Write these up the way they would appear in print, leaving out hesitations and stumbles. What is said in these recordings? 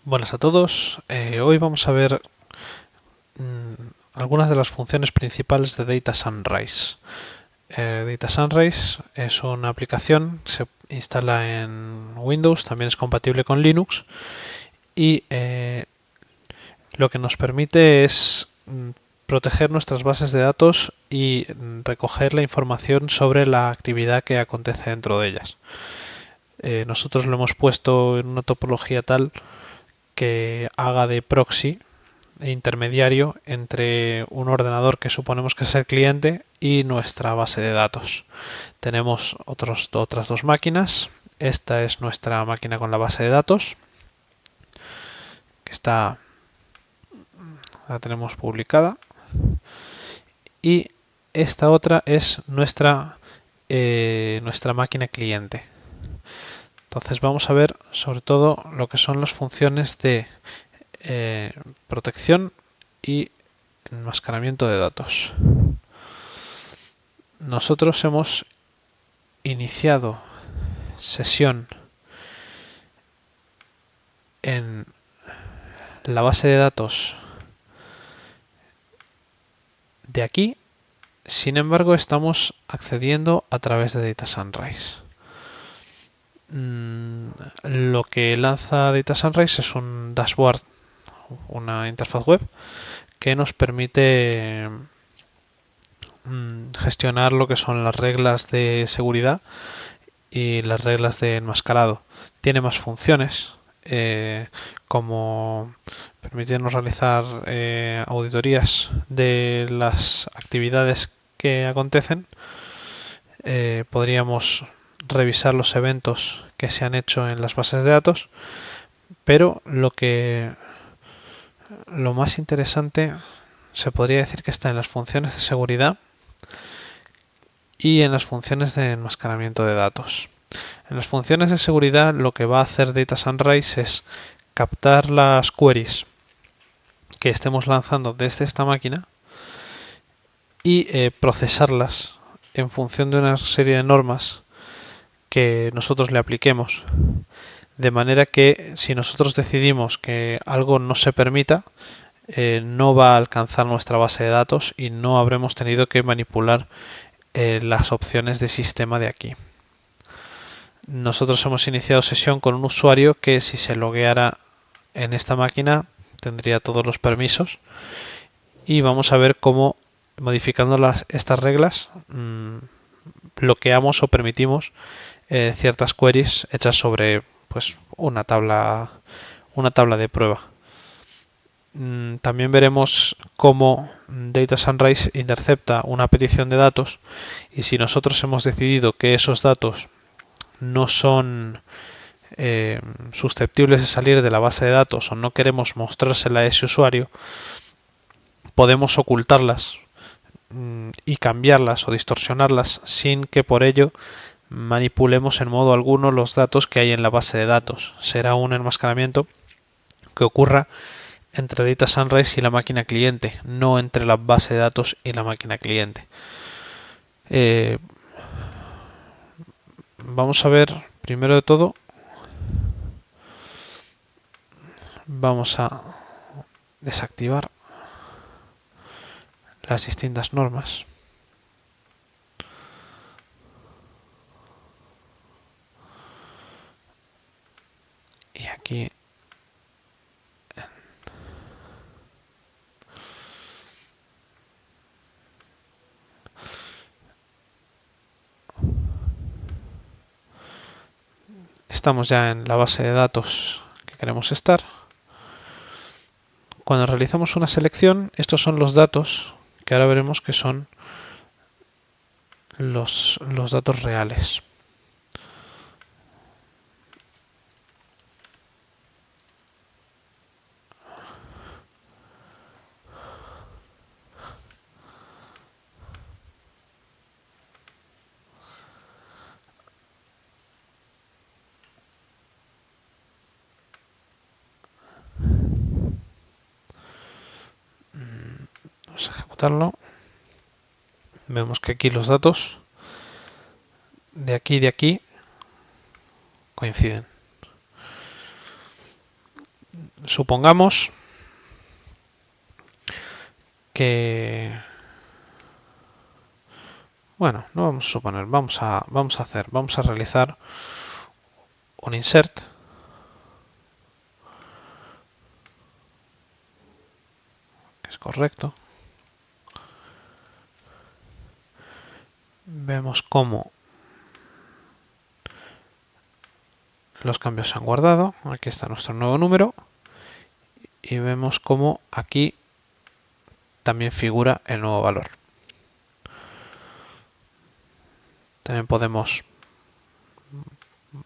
Buenas a todos. Hoy vamos a ver algunas de las funciones principales de Data Sunrise. Data Sunrise es una aplicación que se instala en Windows, también es compatible con Linux y lo que nos permite es proteger nuestras bases de datos y recoger la información sobre la actividad que acontece dentro de ellas. Nosotros lo hemos puesto en una topología tal que haga de proxy e intermediario entre un ordenador que suponemos que es el cliente y nuestra base de datos. Tenemos otras dos máquinas. Esta es nuestra máquina con la base de datos, que la tenemos publicada. Y esta otra es nuestra máquina cliente. Entonces vamos a ver sobre todo lo que son las funciones de protección y enmascaramiento de datos. Nosotros hemos iniciado sesión en la base de datos de aquí, sin embargo estamos accediendo a través de Data Sunrise. Lo que lanza Data Sunrise es un dashboard, una interfaz web que nos permite gestionar lo que son las reglas de seguridad y las reglas de enmascarado. Tiene más funciones, como permitirnos realizar auditorías de las actividades que acontecen. Podríamos revisar los eventos que se han hecho en las bases de datos, pero lo más interesante se podría decir que está en las funciones de seguridad y en las funciones de enmascaramiento de datos. En las funciones de seguridad lo que va a hacer Data Sunrise es captar las queries que estemos lanzando desde esta máquina y procesarlas en función de una serie de normas que nosotros le apliquemos. De manera que si nosotros decidimos que algo no se permita, no va a alcanzar nuestra base de datos y no habremos tenido que manipular las opciones de sistema de aquí. Nosotros hemos iniciado sesión con un usuario que si se logueara en esta máquina tendría todos los permisos y vamos a ver cómo modificando estas reglas bloqueamos o permitimos ciertas queries hechas sobre pues una tabla de prueba. También veremos cómo Data Sunrise intercepta una petición de datos y si nosotros hemos decidido que esos datos no son susceptibles de salir de la base de datos o no queremos mostrársela a ese usuario, podemos ocultarlas y cambiarlas o distorsionarlas sin que por ello manipulemos en modo alguno los datos que hay en la base de datos. Será un enmascaramiento que ocurra entre Data Sunrise y la máquina cliente, no entre la base de datos y la máquina cliente. Vamos a ver, primero de todo, vamos a desactivar las distintas normas. Y aquí estamos ya en la base de datos que queremos estar. Cuando realizamos una selección, estos son los datos que ahora veremos que son los datos reales. Vamos a ejecutarlo. Vemos que aquí los datos de aquí coinciden. Supongamos que, bueno, no vamos a suponer, vamos a realizar un insert que es correcto. Vemos cómo los cambios se han guardado. Aquí está nuestro nuevo número y vemos cómo aquí también figura el nuevo valor. También podemos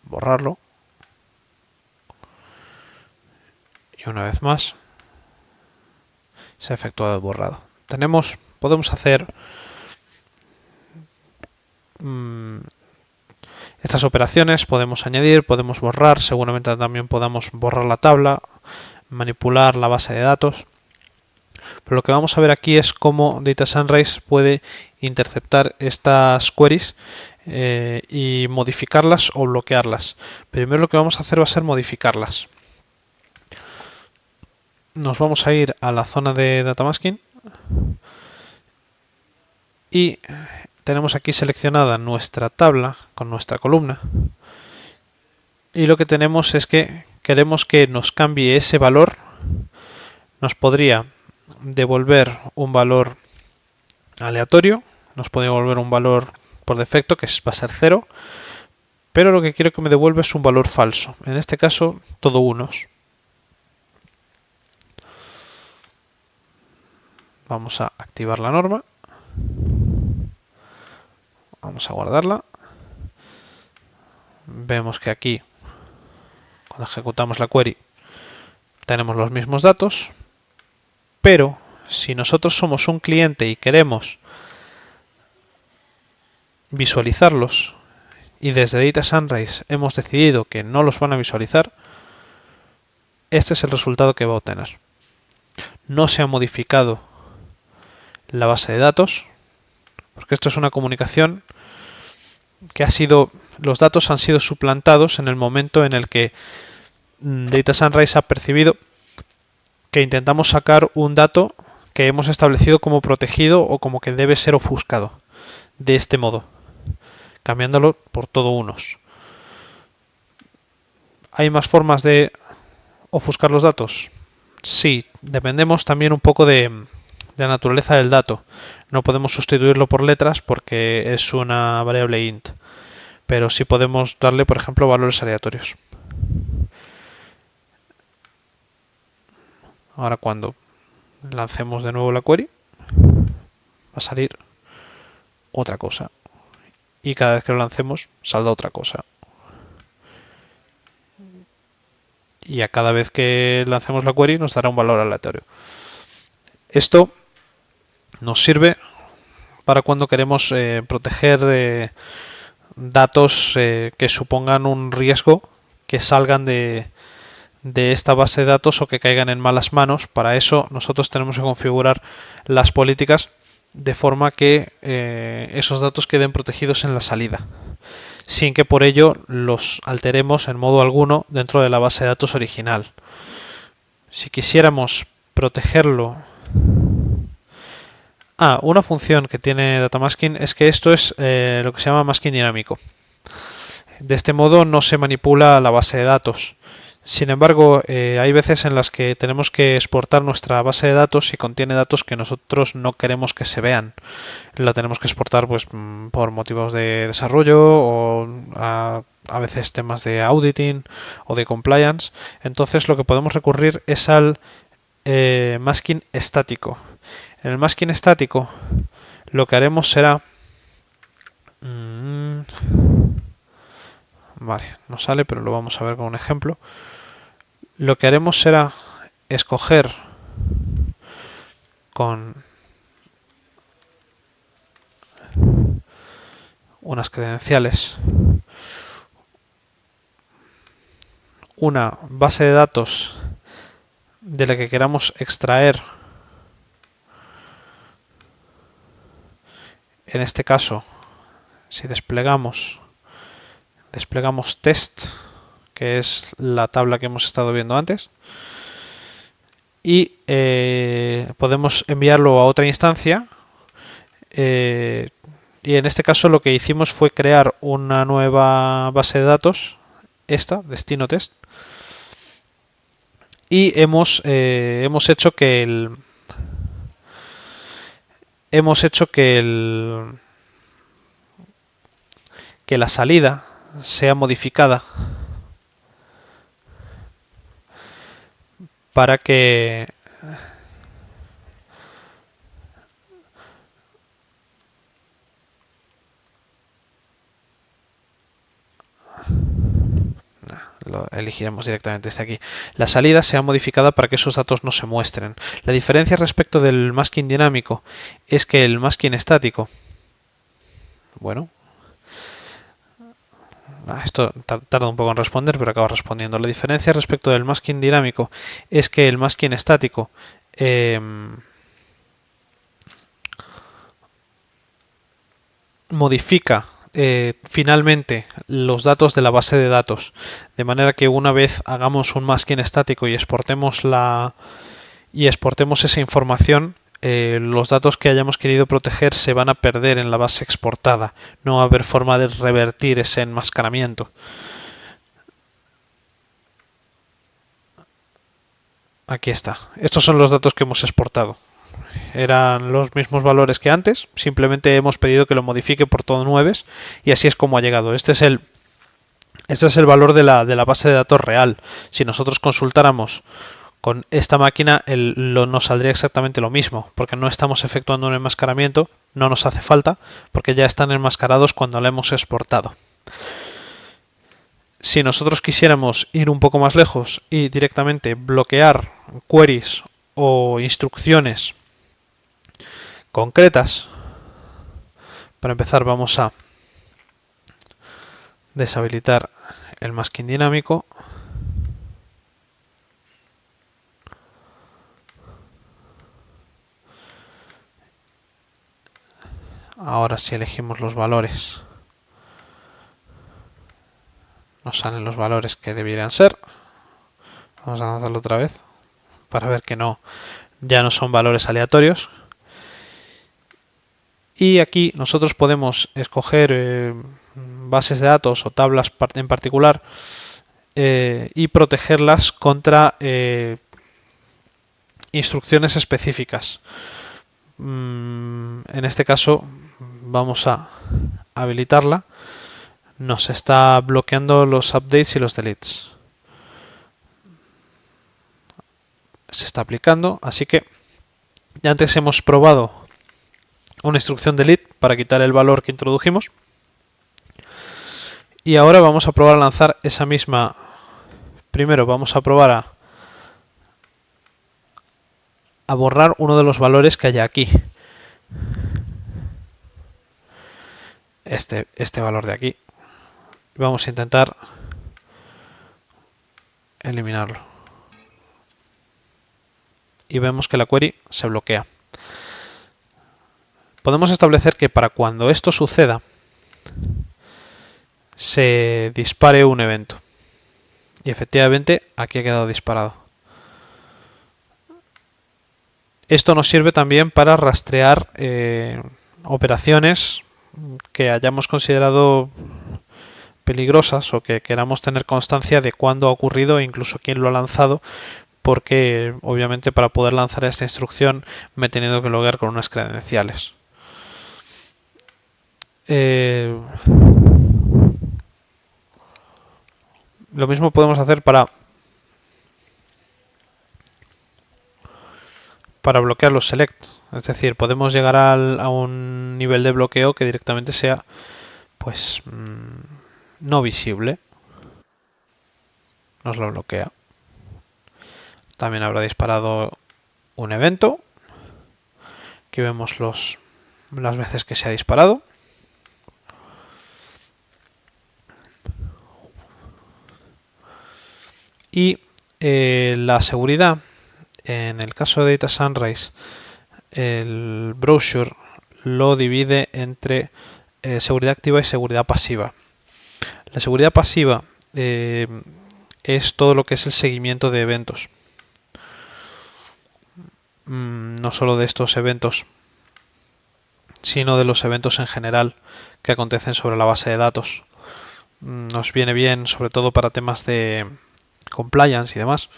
borrarlo y una vez más se ha efectuado el borrado. Podemos hacer estas operaciones, podemos añadir, podemos borrar, seguramente también podamos borrar la tabla, manipular la base de datos. Pero lo que vamos a ver aquí es cómo Data Sunrise puede interceptar estas queries y modificarlas o bloquearlas. Primero lo que vamos a hacer va a ser modificarlas. Nos vamos a ir a la zona de Data Masking y tenemos aquí seleccionada nuestra tabla con nuestra columna. Y lo que tenemos es que queremos que nos cambie ese valor. Nos podría devolver un valor aleatorio, nos puede devolver un valor por defecto que va a ser 0, pero lo que quiero que me devuelva es un valor falso, en este caso todo unos. Vamos a activar la norma, vamos a guardarla, vemos que aquí cuando ejecutamos la query tenemos los mismos datos, pero si nosotros somos un cliente y queremos visualizarlos y desde Data Sunrise hemos decidido que no los van a visualizar, este es el resultado que va a obtener. No se ha modificado la base de datos, porque esto es una comunicación que los datos han sido suplantados en el momento en el que Data Sunrise ha percibido que intentamos sacar un dato que hemos establecido como protegido o como que debe ser ofuscado de este modo, cambiándolo por todo unos. ¿Hay más formas de ofuscar los datos? Sí, dependemos también un poco de la naturaleza del dato. No podemos sustituirlo por letras porque es una variable int, pero sí podemos darle, por ejemplo, valores aleatorios. Ahora cuando lancemos de nuevo la query, va a salir otra cosa. Y cada vez que lo lancemos, saldrá otra cosa. Y a cada vez que lancemos la query nos dará un valor aleatorio. Esto nos sirve para cuando queremos proteger datos que supongan un riesgo que salgan de esta base de datos o que caigan en malas manos. Para eso nosotros tenemos que configurar las políticas de forma que esos datos queden protegidos en la salida, sin que por ello los alteremos en modo alguno dentro de la base de datos original. Si quisiéramos protegerlo... una función que tiene DataMasking es que esto es lo que se llama masking dinámico. De este modo no se manipula la base de datos. Sin embargo, hay veces en las que tenemos que exportar nuestra base de datos y contiene datos que nosotros no queremos que se vean. La tenemos que exportar pues por motivos de desarrollo o a veces temas de auditing o de compliance. Entonces lo que podemos recurrir es al masking estático. En el masking estático lo que haremos será... Vale, no sale, pero lo vamos a ver con un ejemplo. Lo que haremos será escoger con unas credenciales una base de datos de la que queramos extraer, en este caso, si desplegamos test, que es la tabla que hemos estado viendo antes, y podemos enviarlo a otra instancia. Y en este caso lo que hicimos fue crear una nueva base de datos, esta, destino test, y hemos hecho que que la salida sea modificada para que lo elegiremos directamente desde aquí. La salida sea modificada para que esos datos no se muestren. La diferencia respecto del masking dinámico es que el masking estático, bueno, esto tarda un poco en responder, pero acaba respondiendo. La diferencia respecto del masking dinámico es que el masking estático modifica finalmente los datos de la base de datos, de manera que una vez hagamos un masking estático y exportemos esa información, los datos que hayamos querido proteger se van a perder en la base exportada. No va a haber forma de revertir ese enmascaramiento. Aquí está. Estos son los datos que hemos exportado. Eran los mismos valores que antes, simplemente hemos pedido que lo modifique por todo 9 y así es como ha llegado. Este es el valor de la base de datos real. Si nosotros consultáramos con esta máquina, nos saldría exactamente lo mismo, porque no estamos efectuando un enmascaramiento, no nos hace falta, porque ya están enmascarados cuando lo hemos exportado. Si nosotros quisiéramos ir un poco más lejos y directamente bloquear queries o instrucciones concretas, para empezar vamos a deshabilitar el masking dinámico. Ahora si elegimos los valores, nos salen los valores que debieran ser. Vamos a lanzarlo otra vez para ver que ya no son valores aleatorios. Y aquí nosotros podemos escoger bases de datos o tablas en particular y protegerlas contra instrucciones específicas. En este caso vamos a habilitarla. Nos está bloqueando los updates y los deletes. Se está aplicando, así que ya antes hemos probado una instrucción delete para quitar el valor que introdujimos. Y ahora vamos a probar a lanzar esa misma. Primero vamos a probar a borrar uno de los valores que haya aquí. Este valor de aquí. Vamos a intentar eliminarlo. Y vemos que la query se bloquea. Podemos establecer que para cuando esto suceda se dispare un evento. Y efectivamente aquí ha quedado disparado. Esto nos sirve también para rastrear operaciones que hayamos considerado peligrosas o que queramos tener constancia de cuándo ha ocurrido e incluso quién lo ha lanzado, porque obviamente para poder lanzar esta instrucción me he tenido que loguear con unas credenciales. Lo mismo podemos hacer para bloquear los select, es decir, podemos llegar a un nivel de bloqueo que directamente sea pues no visible. Nos lo bloquea. También habrá disparado un evento. Aquí vemos las veces que se ha disparado. Y la seguridad, en el caso de Data Sunrise, el browser lo divide entre seguridad activa y seguridad pasiva. La seguridad pasiva es todo lo que es el seguimiento de eventos. no solo de estos eventos, sino de los eventos en general que acontecen sobre la base de datos. Nos viene bien sobre todo para temas de compliance y demás.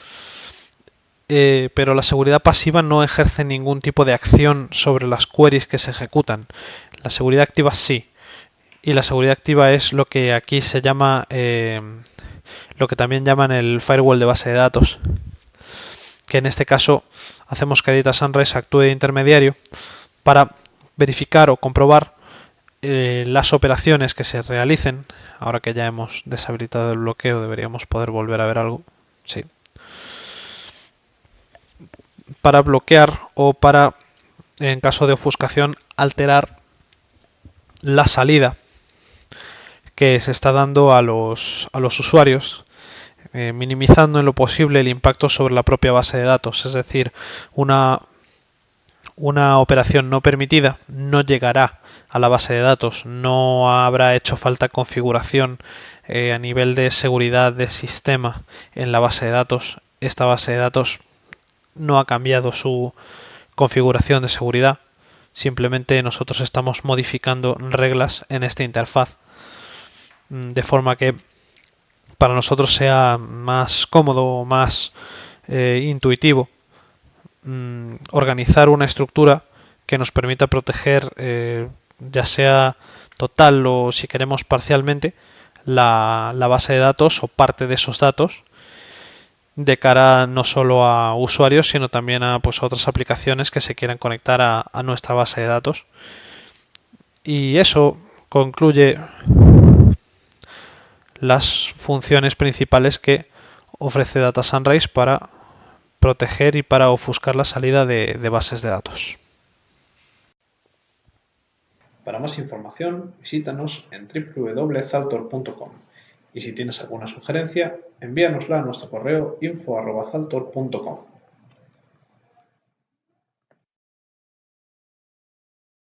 Pero la seguridad pasiva no ejerce ningún tipo de acción sobre las queries que se ejecutan. La seguridad activa sí. Y la seguridad activa es lo que aquí se llama, lo que también llaman el firewall de base de datos, que en este caso hacemos que Data Sunrise actúe de intermediario para verificar o comprobar las operaciones que se realicen. Ahora que ya hemos deshabilitado el bloqueo, deberíamos poder volver a ver algo. Sí. Para bloquear o para, en caso de ofuscación, alterar la salida que se está dando a los usuarios, minimizando en lo posible el impacto sobre la propia base de datos. Es decir, una operación no permitida no llegará a la base de datos, no habrá hecho falta configuración a nivel de seguridad de sistema en la base de datos. Esta base de datos no ha cambiado su configuración de seguridad, simplemente nosotros estamos modificando reglas en esta interfaz de forma que para nosotros sea más cómodo, más intuitivo organizar una estructura que nos permita proteger, ya sea total o si queremos parcialmente, la base de datos o parte de esos datos de cara no solo a usuarios, sino también a, pues, a otras aplicaciones que se quieran conectar a nuestra base de datos. Y eso concluye las funciones principales que ofrece Data Sunrise para proteger y para ofuscar la salida de bases de datos. Para más información, visítanos en www.zaltor.com y si tienes alguna sugerencia, envíanosla a nuestro correo info@zaltor.com.